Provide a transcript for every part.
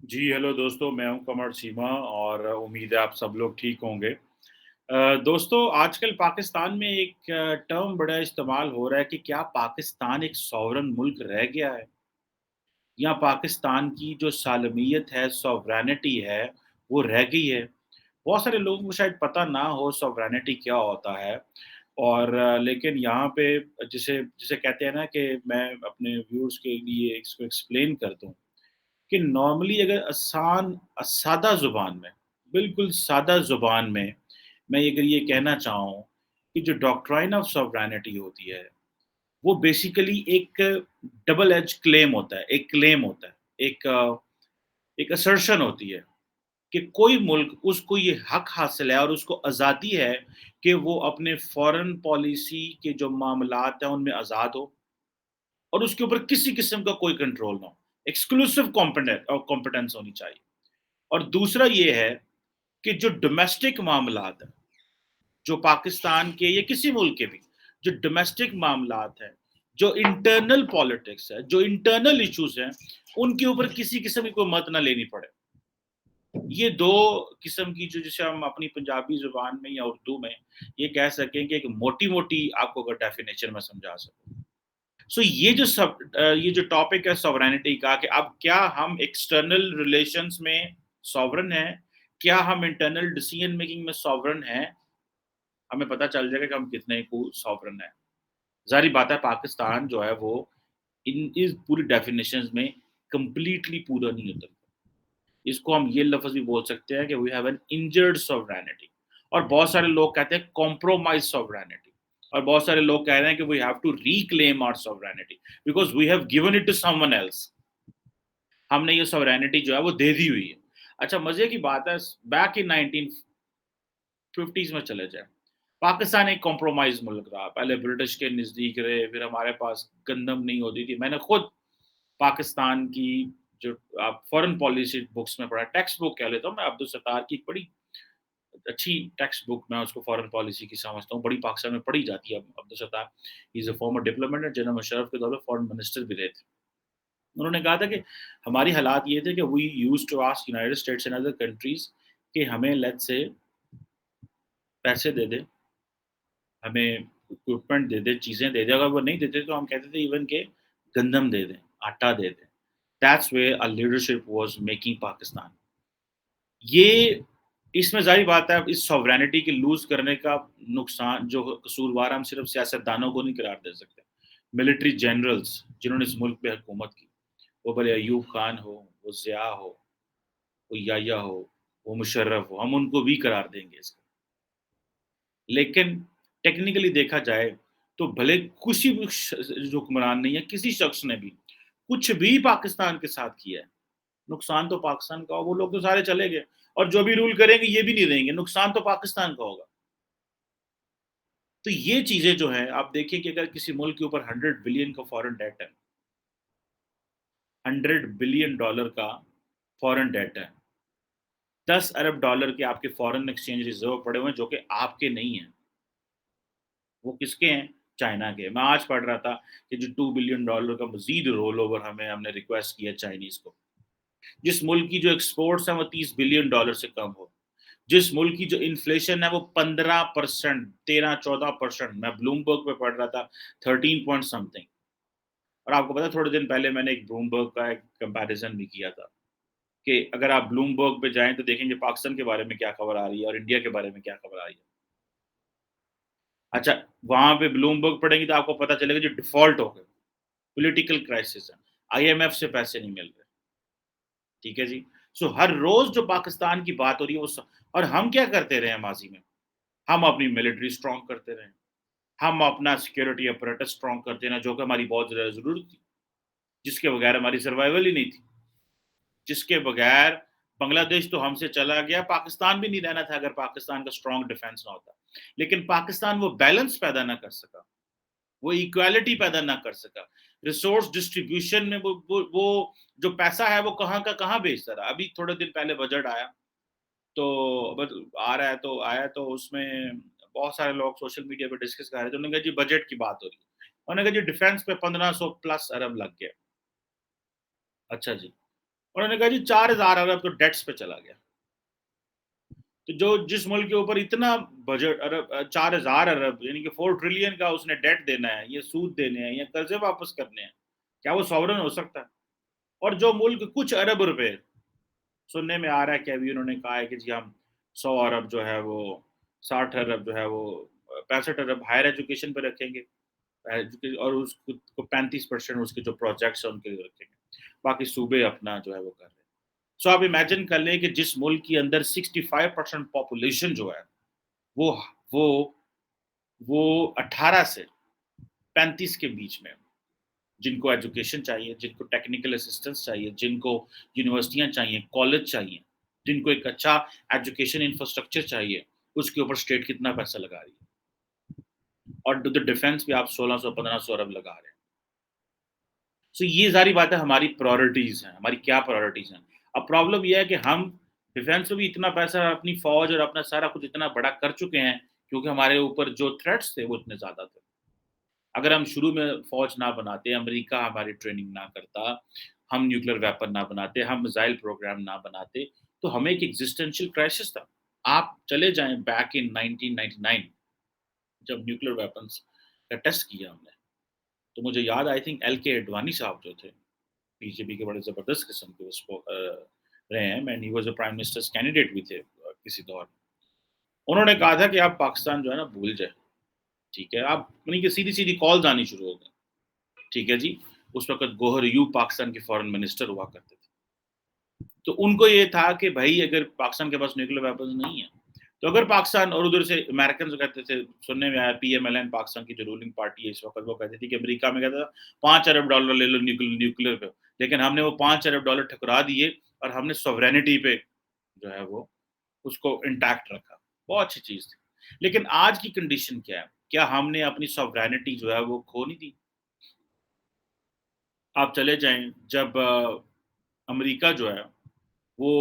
जी, hello दोस्तों, मैं हूँ कमर चीमा और उम्मीद है आप सब लोग ठीक होंगे। दोस्तों आजकल पाकिस्तान में एक टर्म बड़ा इस्तेमाल हो रहा है कि क्या पाकिस्तान एक सॉवरेन मुल्क रह गया है? या पाकिस्तान की जो सालमियत है, सॉवरेनिटी है, वो रह गई है? बहुत सारे लोगों को शायद पता ना हो सॉवरेनिटी क्या होता है और लेकिन यहाँ पे जिसे जिसे कहते हैं ना कि मैं अपने व्यूअर्स के लिए इसको एक्सप्लेन कर दूँ। कि नॉर्मली अगर सादा ज़ुबान में, बिल्कुल सादा ज़ुबान में मैं अगर ये कहना चाहूँ कि जो डॉक्ट्राइन ऑफ सॉवरेनिटी होती है, वो बेसिकली एक डबल एज क्लेम होता है, एक क्लेम होता है, एक असर्शन होती है कि कोई मुल्क उसको ये हक हासिल है और उसको आज़ादी है कि वो अपने फ़ॉरेन पॉलिसी के जो मामलात हैं, उनमें आज़ाद हो और उसके ऊपर किसी किस्म का कोई कंट्रोल ना हो। एक्सक्लूसिव कॉम्पिटेंस होनी चाहिए। और दूसरा ये है कि जो डोमेस्टिक मामलात हैं, जो पाकिस्तान के या किसी मुल्क के भी, जो डोमेस्टिक मामलात हैं, जो इंटरनल पॉलिटिक्स है, जो इंटरनल इश्यूज़ हैं, उनके ऊपर किसी किस्म की कोई मत ना लेनी पड़े। ये 2 किस्म की जो जिसे हम अपनी पंजाबी ज़ुबान में या उर्दू में ये कह सकें कि एक मोटी-मोटी आपको अगर डेफिनिशन मैं समझा सकूँ। सो ये जो टॉपिक है सॉवरेनिटी का कि अब क्या हम एक्सटर्नल रिलेशंस में सॉवरेन हैं? क्या हम इंटरनल डिसीजन मेकिंग में सॉवरेन हैं? हमें पता चल जाएगा कि हम कितने को सॉवरेन हैं। ज़ाहिर-सी बात है पाकिस्तान जो है वो इन इस पूरी डेफिनिशंस में कंप्लीटली पूरा नहीं उतरता। इसको हम ये लफ़्ज़ भी बोल सकते हैं कि we have an injured sovereignty और बहुत सारे लोग कहते हैं कॉम्प्रोमाइज़ सॉवरेनिटी और बहुत सारे लोग कह रहे हैं कि we have to reclaim our sovereignty because we have given it to someone else. हमने ये सॉवरेनिटी जो है वो दे दी हुई है। अच्छा मज़े की बात है बैक इन 1950s में चले जाएँ। पाकिस्तान एक कॉम्प्रोमाइज़ मुल्क रहा। पहले ब्रिटिश के नज़दीक रहे, फिर हमारे पास गंदम नहीं होती थी। मैंने खुद पाकिस्तान की जो आप फॉरेन पॉलिसी बुक्स में पढ़ा टेक्स्ट बुक कह लेता हूँ मैं अब्दुल सत्तार की एक बड़ी अच्छी टेक्स्ट बुक मैं उसको फॉरेन पॉलिसी की समझता हूँ, बड़ी पाकिस्तान में पढ़ी जाती है। Abdul Sattar he is a former diplomat and general Musharraf के दौर में फॉरेन मिनिस्टर भी रहे थे। उन्होंने कहा था कि हमारी हालात ये थे कि we used to ask United States and other countries कि हमें लेट्स से पैसे दे दें, हमें इक्विपमेंट दे दें, चीज़ें दे दें, अगर वो नहीं देते तो हम कहते थे इवन के गंदम दे दें, आटा दे दें। That's where our leadership was making Pakistan. ये इसमें ज़ाहिर बात है इस सॉवरेनिटी के लूज़ करने का नुकसान जो कसूरवार हम सिर्फ़ सियासतदानों को नहीं करार दे सकते। मिलिट्री जनरल्स जिन्होंने इस मुल्क पे हुकूमत की, वो भले अय्यूब खान हो, वो ज़िया हो, वो याह्या हो, वो मुशर्रफ हो, हम उनको भी करार देंगे इसका। लेकिन टेक्निकली देखा जाए तो भले किसी भी जो हुक्मरान ने या किसी शख्स ने भी कुछ भी पाकिस्तान के साथ किया है, नुकसान तो पाकिस्तान का होगा, वो लोग तो सारे चले गए और जो भी रूल करेंगे ये भी नहीं रहेंगे, नुकसान तो पाकिस्तान का होगा। तो ये चीज़ें जो हैं आप देखिए कि अगर किसी मुल्क के ऊपर 100 बिलियन का फॉरेन डेट है, 100 बिलियन डॉलर का फॉरेन डेट है, 10 अरब डॉलर के आपके फॉरेन एक्सचेंज रिज़र्व पड़े हुए हैं जो कि आपके नहीं हैं। वो किसके हैं? चाइना के। मैं आज पढ़ रहा था कि जो 2 बिलियन डॉलर का मज़ीद रोल ओवर हमने रिक्वेस्ट किया चाइनीज़ को। जिस मुल्क की जो एक्सपोर्ट्स हैं वो 30 बिलियन डॉलर से कम हो। जिस मुल्क की जो इन्फ्लेशन है वो 15% 13-14% मैं ब्लूमबर्ग पे पढ़ रहा था 13 पॉइंट समथिंग और आपको पता है थोड़े दिन पहले मैंने एक ब्लूमबर्ग का एक कंपैरिज़न भी किया था कि अगर आप ब्लूमबर्ग पे जाएँ तो देखेंगे पाकिस्तान के बारे में क्या खबर आ रही है और इंडिया के बारे में क्या खबर आ रही है। अच्छा, वहाँ पे ब्लूमबर्ग पढ़ेंगे तो आपको पता चलेगा जो डिफ़ॉल्ट हो गए, पॉलिटिकल क्राइसिस है, आईएमएफ से पैसे नहीं मिल रहे, ठीक है जी? सो हर रोज़ जो पाकिस्तान की बात हो रही है वो स और हम क्या करते रहे हैं माज़ी में? हम अपनी मिलिट्री स्ट्रॉन्ग करते रहे, हम अपना सिक्योरिटी apparatus स्ट्रॉन्ग करते रहे जो कि हमारी बहुत ज़्यादा ज़रूरत थी, जिसके बगैर हमारी सर्वाइवल ही नहीं थी, जिसके बगैर बांग्लादेश तो हमसे चला गया, पाकिस्तान भी नहीं रहना था अगर पाकिस्तान का स्ट्रॉन्ग डिफेंस ना होता। लेकिन पाकिस्तान वो बैलेंस पैदा ना कर सका। वो इक्वालिटी पैदा ना कर सका। रिसोर्स डिस्ट्रीब्यूशन में वो जो पैसा है वो कहाँ का कहाँ भेजता रहा। अभी थोड़े दिन पहले बजट आया, तो बस आया तो उसमें बहुत सारे लोग सोशल मीडिया पे डिस्कस कर रहे थे। उन्होंने कहा जी बजट की बात हो रही है। उन्होंने कहा जी डिफेंस पे 1500 प्लस अरब लग गए। अच्छा जी। उन्होंने कहा जी 4000 अरब तो डेट्स पे चला गया। तो जो जिस मुल्क के ऊपर इतना बजट अरब 4000 अरब यानी कि 4 ट्रिलियन का उसने डेट देना है, ये सूद देने हैं, या कर्जे वापस करने हैं, क्या वो सॉवरेन हो सकता है? और जो मुल्क कुछ अरब रुपए, सुनने में आ रहा है कि अभी उन्होंने कहा है कि जी हम 100 अरब जो है वो 60 अरब जो है वो 65 अरब हायर एजुकेशन पे रखेंगे, और उसको 35% उसके जो प्रोजेक्ट्स हैं उनके लिए रखेंगे, बाकी सूबे अपना जो है वो कर रहे हैं। सो आप इमेजिन कर लें कि जिस मुल्क के अंदर 65% पॉपुलेशन जो है वो वो वो 18 से 35 के बीच में, जिनको एजुकेशन चाहिए, जिनको टेक्निकल असिस्टेंस चाहिए, जिनको यूनिवर्सिटियाँ चाहिए, कॉलेज चाहिए, जिनको एक अच्छा एजुकेशन इंफ्रास्ट्रक्चर चाहिए, उसके ऊपर स्टेट कितना पैसा लगा रही है। और डिफेंस भी आप 1600-1500 अरब लगा रहे हैं। सो ये सारी बातें हमारी प्रायोरिटीज़ हैं, हमारी क्या प्रायोरिटीज़ हैं। अब प्रॉब्लम ये है कि हम डिफेंस में भी इतना पैसा, अपनी फ़ौज और अपना सारा कुछ इतना बड़ा कर चुके हैं, क्योंकि हमारे ऊपर जो थ्रेट्स थे वो इतने ज़्यादा थे। अगर हम शुरू में फ़ौज ना बनाते, अमेरिका हमारी ट्रेनिंग ना करता, हम न्यूक्लियर वेपन ना बनाते, हम मिसाइल प्रोग्राम ना बनाते, तो हमें एक एक्जिस्टेंशियल क्राइसिस था। आप चले जाएँ बैक इन 1999, जब न्यूक्लियर वेपन्स का टेस्ट किया हमने, तो मुझे याद, आई थिंक एल के अडवाणी साहब जो थे, बीजेपी के बड़े ज़बरदस्त किस्म के रहे हैं, and he was a prime ministers candidate भी थे किसी दौर में। उन्होंने कहा था कि आप पाकिस्तान जो है ना भूल जाएँ, ठीक है? आप यानी कि सीधी-सीधी कॉल्स आनी शुरू हो गई, ठीक है जी? उस वक़्त गौहर अयूब पाकिस्तान के फॉरेन मिनिस्टर हुआ करते थे। तो उनको ये था कि भई अगर पाकिस्तान के पास न्यूक्लियर वेपन्स नहीं है, तो अगर पाकिस्तान, और उधर से अमेरिकन्स कहते थे, सुनने में आया पीएमएलएन पाकिस्तान की जो रूलिंग पार्टी है इस वक़्त, वो कहती थी कि अमेरिका में कहता था 5 अरब डॉलर ले लो न्यूक्लियर पे। लेकिन हमने वो 5 अरब डॉलर ठुकरा दिए और हमने सॉवरेनिटी पे जो है वो उसको इंटैक्ट रखा। बहुत अच्छी चीज़ थी। लेकिन आज की कंडीशन क्या है? क्या हमने अपनी सॉवरेनिटी जो है वो खो नहीं दी? आप चले जाएँ, जब अमेरिका जो है वो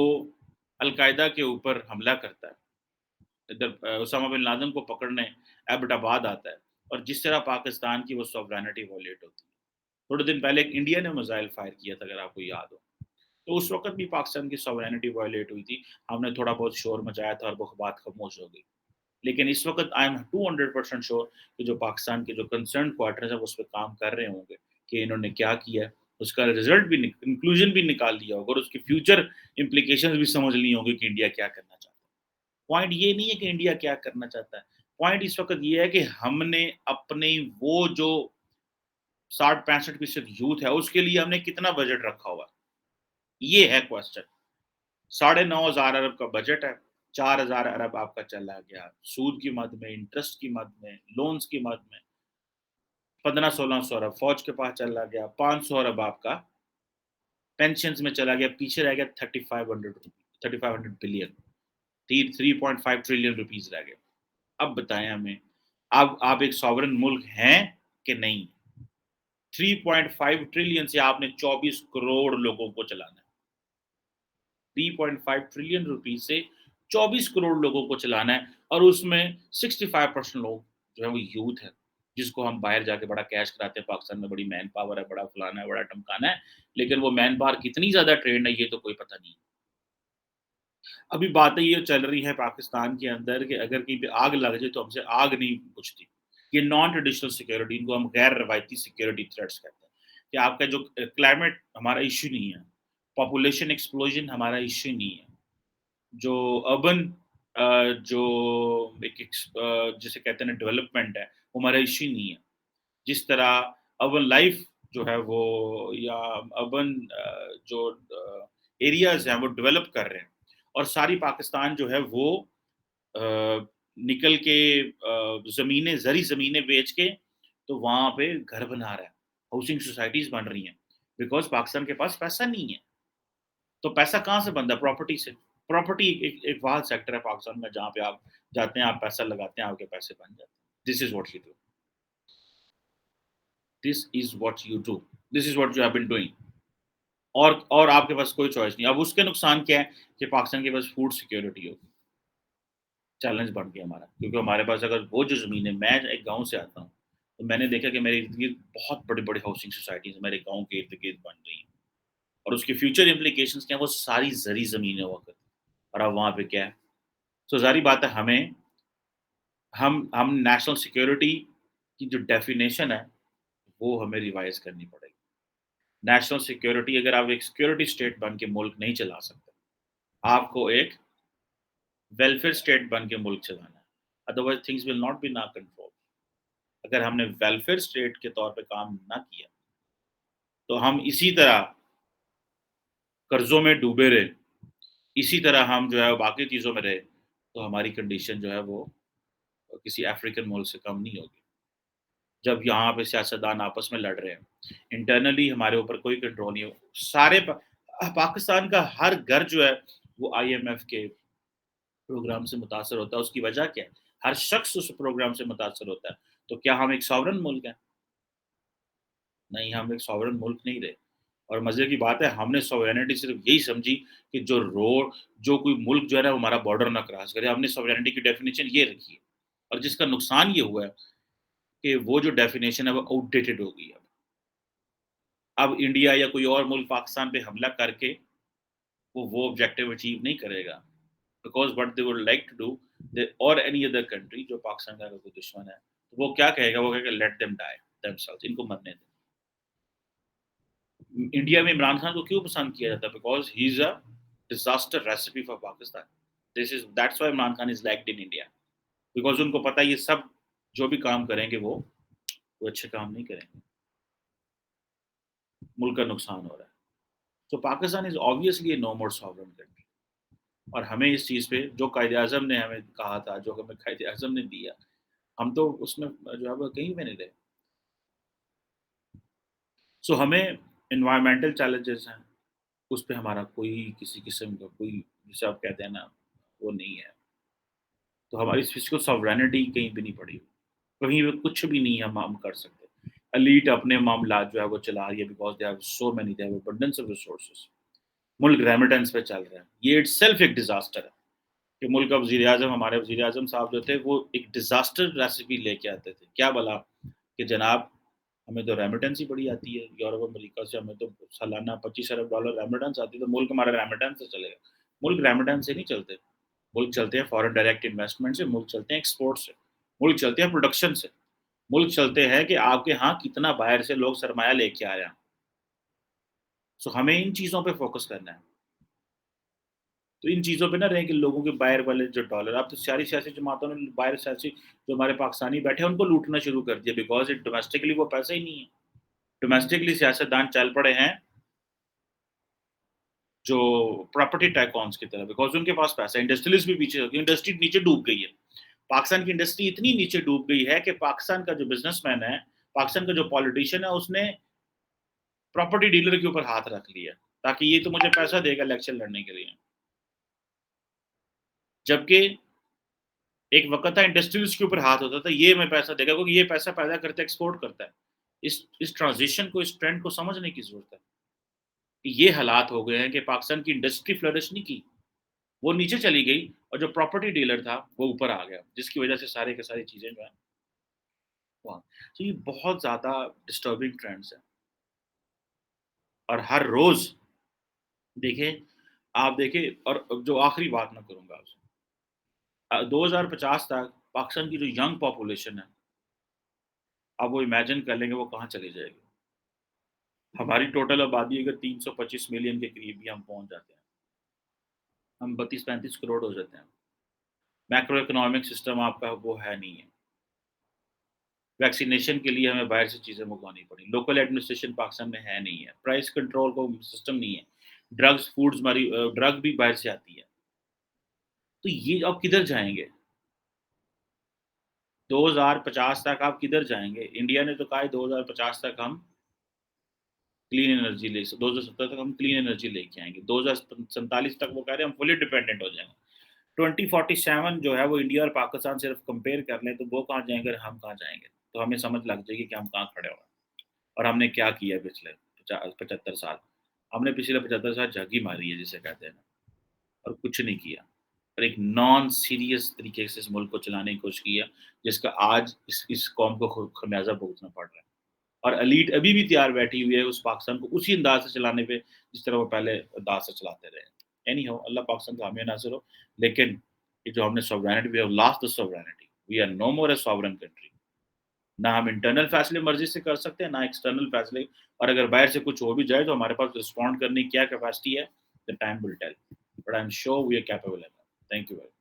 अल-कायदा के ऊपर हमला करता है। इधर ओसामा बिन लादेन को पकड़ने एबटाबाद आता है, और जिस तरह पाकिस्तान की वो सॉवरेनिटी वायलेट होती है। थोड़े दिन पहले एक इंडिया ने मिसाइल फायर किया था, अगर आपको याद हो। तो उस वक़्त भी पाकिस्तान की सॉवरेनिटी वायलेट हुई थी। हमने थोड़ा बहुत शोर मचाया था और वो बात खामोश हो गई। लेकिन इस वक़्त आई एम 200% श्योर कि जो पाकिस्तान के जो कंसर्न्ड क्वार्टर्स हैं, वो उस पे काम कर रहे होंगे कि इन्होंने क्या किया है। उसका रिज़ल्ट भी कंक्लूज़न भी निकाल लिया होगा, और उसकी फ्यूचर इम्प्लिकेशंस भी समझ ली होंगी कि इंडिया क्या करना चाहता है। पॉइंट ये नहीं है कि इंडिया क्या करना चाहता है। पॉइंट इस वक़्त ये है कि हमने अपने वो जो 60-65% यूथ है, उसके लिए हमने कितना बजट रखा हुआ है? ये है क्वेश्चन। साढ़े 9,000 अरब का बजट है, 4,000 अरब आपका चला गया सूद की मद में, इंटरेस्ट की मद में, लोन्स की मद में। 1500-1600 अरब फ़ौज के पास चला गया, 500 अरब आपका पेंशन्स में चला गया, पीछे रह गया 3500 बिलियन, 3.5 ट्रिलियन रुपीज़ रह गए। अब बताएँ हमें, अब आप एक सॉवरेन मुल्क हैं कि नहीं? 3.5 ट्रिलियन से आपने 24 करोड़ लोगों को चलाना है। 3.5 ट्रिलियन रुपीज़ से 24 करोड़ लोगों को चलाना है, और उसमें 65% लोग जो है वो यूथ है, जिसको हम बाहर जाके बड़ा कैश कराते हैं, पाकिस्तान में बड़ी मैन पावर है, बड़ा फलाना है, बड़ा ढमकाना है, लेकिन वो मैन पावर कितनी ज़्यादा ट्रेन्ड है ये तो कोई पता नहीं। अभी बातें ये चल रही है पाकिस्तान के अंदर कि अगर कहीं पे आग लग जाए तो हमसे आग नहीं बुझती। ये नॉन ट्रेडिशनल सिक्योरिटी, इनको हम गैर रवायती सिक्योरिटी थ्रेट्स कहते हैं, कि आपका जो क्लाइमेट हमारा इश्यू नहीं है, पॉपुलेशन एक्सप्लोजन हमारा इश्यू नहीं है, जो अर्बन जो जिसे कहते हैं ना डेवलपमेंट है, वो हमारा इश्यू नहीं है। जिस तरह अर्बन लाइफ जो है वो, या अर्बन जो एरियाज़ हैं वो डेवलप कर रहे हैं, और सारी पाकिस्तान जो है वो अ, निकल के ज़मीनें, ज़री ज़मीनें बेच के तो वहाँ पे घर बना रहा है, हाउसिंग सोसाइटीज़ बन रही हैं, बिकॉज़ पाकिस्तान के पास पैसा नहीं है। तो पैसा कहाँ से बनता है? प्रॉपर्टी से। प्रॉपर्टी एक एक वाह सेक्टर है पाकिस्तान में, जहाँ पे आप जाते हैं, आप पैसा लगाते हैं, आपके पैसे बन जाते हैं। This is what you do. This is what you do. This is what you have been doing. और आपके पास कोई चॉइस नहीं। अब उसके नुकसान क्या है कि पाकिस्तान के पास फूड सिक्योरिटी होगी। चैलेंज बढ़ गया हमारा, क्योंकि हमारे पास अगर वो जो ज़मीन है, मैं एक गाँव से आता हूँ, तो मैंने देखा कि मेरे इर्द-गिर्द बहुत बड़े-बड़े हाउसिंग सोसाइटीज़ मेरे गाँव के इर्द-गिर्द बन रही हैं। اور اس کی فیوچر امپلیکیشنز کیا ہیں، وہ ساری زرعی زمینیں ہوا کرتی ہیں، اور اب وہاں پہ کیا ہے؟ سو ظاہری بات ہے ہم نیشنل سیکورٹی کی جو ڈیفینیشن ہے وہ ہمیں ریوائز کرنی پڑے گی۔ نیشنل سیکورٹی، اگر آپ ایک سیکورٹی اسٹیٹ بن کے ملک نہیں چلا سکتے، آپ کو ایک ویلفیئر اسٹیٹ بن کے ملک چلانا ہے، otherwise things will not be in our control. اگر ہم نے ویلفیئر اسٹیٹ کے طور پہ کام نہ کیا تو ہم اسی طرح قرضوں میں ڈوبے رہے، اسی طرح ہم جو ہے باقی چیزوں میں رہے، تو ہماری کنڈیشن جو ہے وہ کسی افریقن ملک سے کم نہیں ہوگی۔ جب یہاں پہ سیاستدان آپس میں لڑ رہے ہیں، انٹرنلی ہمارے اوپر کوئی کنٹرول نہیں ہو، سارے پاکستان کا ہر گھر جو ہے وہ آئی ایم ایف کے پروگرام سے متاثر ہوتا ہے۔ اس کی وجہ کیا ہے؟ ہر شخص اس پروگرام سے متاثر ہوتا ہے۔ تو کیا ہم ایک ساورن ملک ہیں؟ نہیں، ہم ایک ساورن ملک نہیں رہے۔ اور مزے کی بات ہے، ہم نے سوورینٹی صرف یہی سمجھی کہ جو کوئی ملک جو ہے نا وہ ہمارا بارڈر نہ کراس کرے، ہم نے سوورینٹی کی ڈیفینیشن یہ رکھی ہے، اور جس کا نقصان یہ ہوا ہے کہ وہ جو ڈیفینیشن ہے وہ آؤٹ ڈیٹڈ ہو گئی ہے۔ اب انڈیا یا کوئی اور ملک پاکستان پہ حملہ کر کے وہ آبجیکٹو اچیو نہیں کرے گا، because what they would like to do, اور اینی ادر کنٹری جو پاکستان کا اگر کوئی دشمن ہے تو وہ کیا کہے گا؟ وہ کہے گا لیٹ دیم ڈائی دیم سیلز، ان کو مرنے دیں۔ انڈیا میں عمران خان کو کیوں پسند کیا جاتا ہے؟ Because he is a disaster recipe for Pakistan. This is that's why Imran Khan is liked in India, because ان کو پتا ہے یہ سب جو بھی کام کریں گے وہ اچھے کام نہیں کریں گے، ملک کا نقصان ہو رہا ہے۔ تو پاکستان از obviously a no more sovereign country، اور ہمیں اس چیز پہ جو قائد اعظم نے ہمیں کہا تھا، جو ہمیں قائد اعظم نے دیا، ہم تو اس میں جو ہے وہ کہیں بھی نہیں رہے۔ سو ہمیں انوائرمنٹل چیلنجز ہیں، اس پہ ہمارا کوئی کسی قسم کا کوئی، جسے آپ کہتے ہیں نا، وہ نہیں ہے۔ تو ہماری فزیکل ساورینٹی کہیں بھی نہیں پڑی، کہیں بھی کچھ بھی نہیں ہم کر سکتے۔ ایلیٹ اپنے معاملات جو ہے وہ چلا رہی ہے، because they have so many, they have abundance of resources۔ ملک ریمیٹنس پہ چل رہا ہے، یہ اٹ سیلف ایک ڈیزاسٹر ہے کہ ملک کا وزیر اعظم، ہمارے وزیر اعظم صاحب جو تھے وہ ایک ڈیزاسٹر ریسیپی لے کے آتے تھے، کیا بلا کہ جناب ہمیں تو ریمیٹنس ہی بڑی آتی ہے یورپ امریکہ سے، ہمیں تو سالانہ $25 ارب ریمیٹنس آتی ہے، تو ملک ہمارا ریمیٹنس سے چلے گا۔ ملک ریمیٹنس سے نہیں چلتے، ملک چلتے ہیں فارن ڈائریکٹ انویسٹمنٹ سے، ملک چلتے ہیں ایکسپورٹ سے، ملک چلتے ہیں پروڈکشن سے، ملک چلتے ہیں کہ آپ کے ہاں کتنا باہر سے لوگ سرمایہ لے کے آیا۔ سو ہمیں ان چیزوں پہ فوکس کرنا ہے، تو ان چیزوں پہ نہ رہیں کہ لوگوں کے باہر والے جو ڈالر، اب تو ساری سیاسی جماعتوں نے باہر سیاسی جو ہمارے پاکستانی بیٹھے ہیں ان کو لوٹنا شروع کر دیا، بیکاز ڈومیسٹکلی وہ پیسہ ہی نہیں ہے۔ ڈومیسٹکلی سیاستدان چل پڑے ہیں جو پراپرٹی ٹائکونس کی طرح، بیکاز ان کے پاس پیسہ، انڈسٹریلسٹ بھی پیچھے ہو گئی، انڈسٹری نیچے ڈوب گئی ہے۔ پاکستان کی انڈسٹری اتنی نیچے ڈوب گئی ہے کہ پاکستان کا جو بزنس مین ہے، پاکستان کا جو پالیٹیشین ہے، اس نے پراپرٹی ڈیلر کے اوپر ہاتھ رکھ لیا تاکہ یہ تو مجھے پیسہ دے گا الیکشن لڑنے کے لیے، جبکہ ایک وقت تھا انڈسٹریز کے اوپر ہاتھ ہوتا تھا، یہ ہمیں پیسہ دے گا کیونکہ یہ پیسہ پیدا کرتا ہے، ایکسپورٹ کرتا ہے۔ اس ٹرانزیشن کو، اس ٹرینڈ کو سمجھنے کی ضرورت ہے کہ یہ حالات ہو گئے ہیں کہ پاکستان کی انڈسٹری فلرش نہیں کی، وہ نیچے چلی گئی، اور جو پراپرٹی ڈیلر تھا وہ اوپر آ گیا، جس کی وجہ سے سارے کے ساری چیزیں جو ہیں وہاں۔ تو یہ بہت زیادہ ڈسٹربنگ ٹرینڈس ہیں، اور ہر روز دیکھیں، آپ دیکھیں، اور جو آخری بات میں کروں گا آپ سے، 2050 تک پاکستان کی جو ینگ پاپولیشن ہے، آپ وہ امیجن کر لیں گے وہ کہاں چلی جائے گی۔ ہماری ٹوٹل آبادی اگر 325 ملین کے قریب بھی ہم پہنچ جاتے ہیں، ہم 32-35 کروڑ ہو جاتے ہیں، میکرو اکنامک سسٹم آپ کا وہ ہے نہیں ہے، ویکسینیشن کے لیے ہمیں باہر سے چیزیں منگوانی پڑی، لوکل ایڈمنسٹریشن پاکستان میں ہے نہیں ہے، پرائس کنٹرول کو سسٹم نہیں ہے، ڈرگز فوڈز، ہماری ڈرگ بھی باہر سے آتی ہے، تو یہ آپ کدھر جائیں گے؟ 2050 تک آپ کدھر جائیں گے؟ انڈیا نے تو کہا ہے 2050 تک ہم کلین انرجی 2070 تک ہم کلین انرجی لے کے آئیں گے، 2047 تک وہ کہہ رہے ہیں ہم فلی ڈیپینڈنٹ ہو جائیں گے۔ 2047 جو ہے وہ انڈیا اور پاکستان صرف کمپیئر کر لیں تو وہ کہاں جائیں گے اور ہم کہاں جائیں گے، تو ہمیں سمجھ لگ جائے گی کہ ہم کہاں کھڑے ہوئے ہیں، اور ہم نے کیا کیا پچھلے 75 سال۔ ہم نے پچھلے 75 سال جھگی ماری ہے جسے کہتے ہیں، اور کچھ نہیں کیا، اور ایک نان سیریس طریقے سے اس ملک کو چلانے کی کوشش کی ہے، جس کا آج اس قوم کو خمیازہ بھگتنا پڑ رہا ہے۔ اور ایلیٹ ابھی بھی تیار بیٹھی ہوئی ہے اس پاکستان کو اسی انداز سے چلانے پہ جس طرح وہ پہلے انداز سے چلاتے رہے. اینی ہو اللہ پاکستان کا حامی ناصر ہو. لیکن یہ جو ہم نے sovereignty we have lost the sovereignty, we are no more a sovereign country. نہ ہم انٹرنل فیصلے مرضی سے کر سکتے ہیں نہ ایکسٹرنل فیصلے, اور اگر باہر سے کچھ ہو بھی جائے تو ہمارے پاس رسپونڈ کرنے کی کیا کیپیسٹی ہے, the time will tell, but I'm sure we are capable enough. Thank you very much.